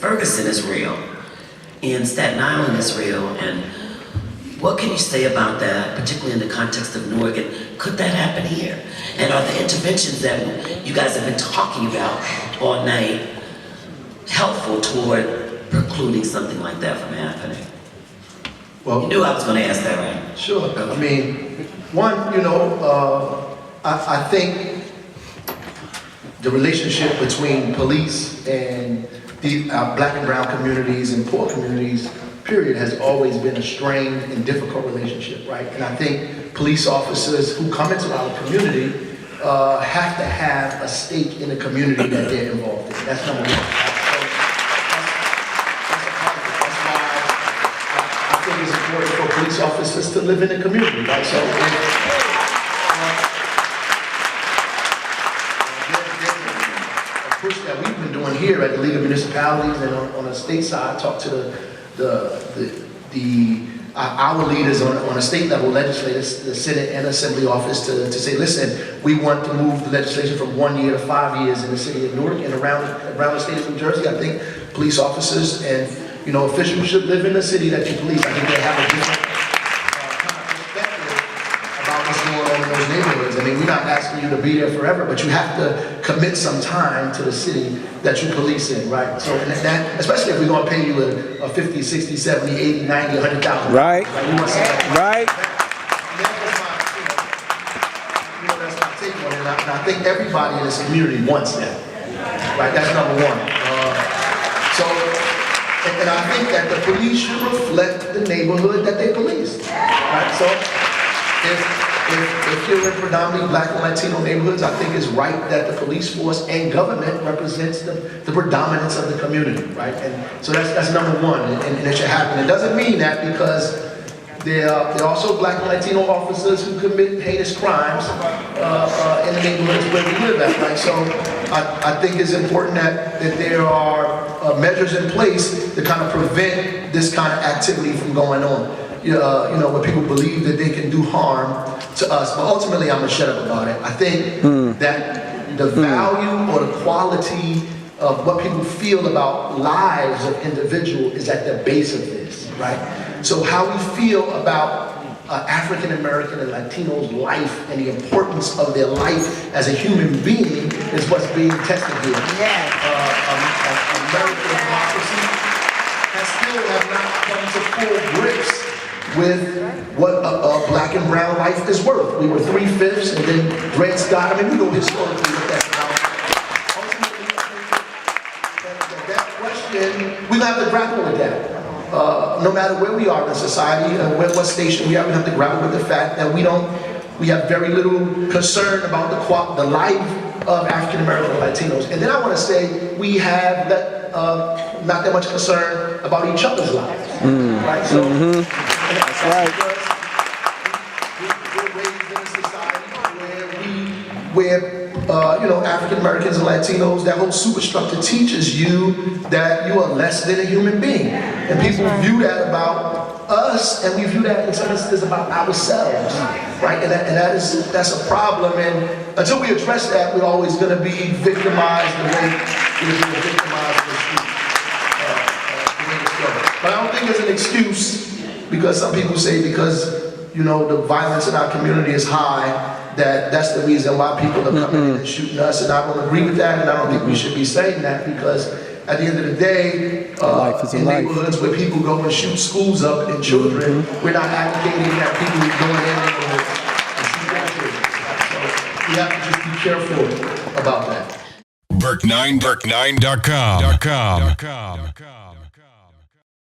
Ferguson is real, and Staten Island is real, and what can you say about that, particularly in the context of Newark, and could that happen here? And are the interventions that you guys have been talking about all night helpful toward precluding something like that from happening? Well, you knew I was going to ask that, right? Sure. I mean, one, I think the relationship between police and the black and brown communities and poor communities, period, has always been a strained and difficult relationship, right? And I think police officers who come into our community have to have a stake in the community that they're involved in. That's number one. That's why I think it's important for police officers to live in the community, right? So push that we've been doing here at the League of Municipalities and on the state side, talk to our leaders on a state level, legislators, the Senate and Assembly office to say, listen, we want to move the legislation from 1 year to 5 years in the city of Newark and around the state of New Jersey. I think police officers and officials should live in the city that you police. I think they have a different what's going on in those neighborhoods. I mean, we're not asking you to be there forever, but you have to commit some time to the city that you police in, right? So, and that, especially if we're going to pay you a 50, 60, 70, 80, 90, 100,000. Right. Like, we want something right. That's my take on it. And I think everybody in this community wants that, right? That's number one. And I think that the police should reflect the neighborhood that they police, right? So, if you're in predominantly black and Latino neighborhoods, I think it's right that the police force and government represents the predominance of the community, right? And so that's number one, and it should happen. It doesn't mean that because there are also black and Latino officers who commit heinous crimes in the neighborhoods where we live at, right? So I think it's important that there are measures in place to kind of prevent this kind of activity from going on. When people believe that they can do harm to us, but ultimately I'm gonna shut up about it. I think that the value or the quality of what people feel about lives of individuals is at the base of this, right? So how we feel about African American and Latinos' life and the importance of their life as a human being is what's being tested here. Yeah. American democracy still have not come to full grips with what a black and brown life is worth. We were 3/5, and then Dred Scott. I mean, we know historically what that's about. Ultimately, that question, we have to grapple with that. No matter where we are in society, what station we are, we have to grapple with the fact that we have very little concern about the life of African American and Latinos. And then I want to say we have not that much concern about each other's lives, right? So. That's right. We're raised in a society where African Americans and Latinos, that whole superstructure teaches you that you are less than a human being. And people view that about us, and we view that in some instances about ourselves, right? And that's a problem. And until we address that, we're always going to be victimized the way we're being victimized in the street. But I don't think it's an excuse. Because some people say because, the violence in our community is high, that's the reason why people are coming in and shooting us. And I don't agree with that, and I don't think we should be saying that because at the end of the day, in neighborhoods where people go and shoot schools up and children, we're not advocating that people go in there and shoot their children. So we have to just be careful about that. Burke9.com.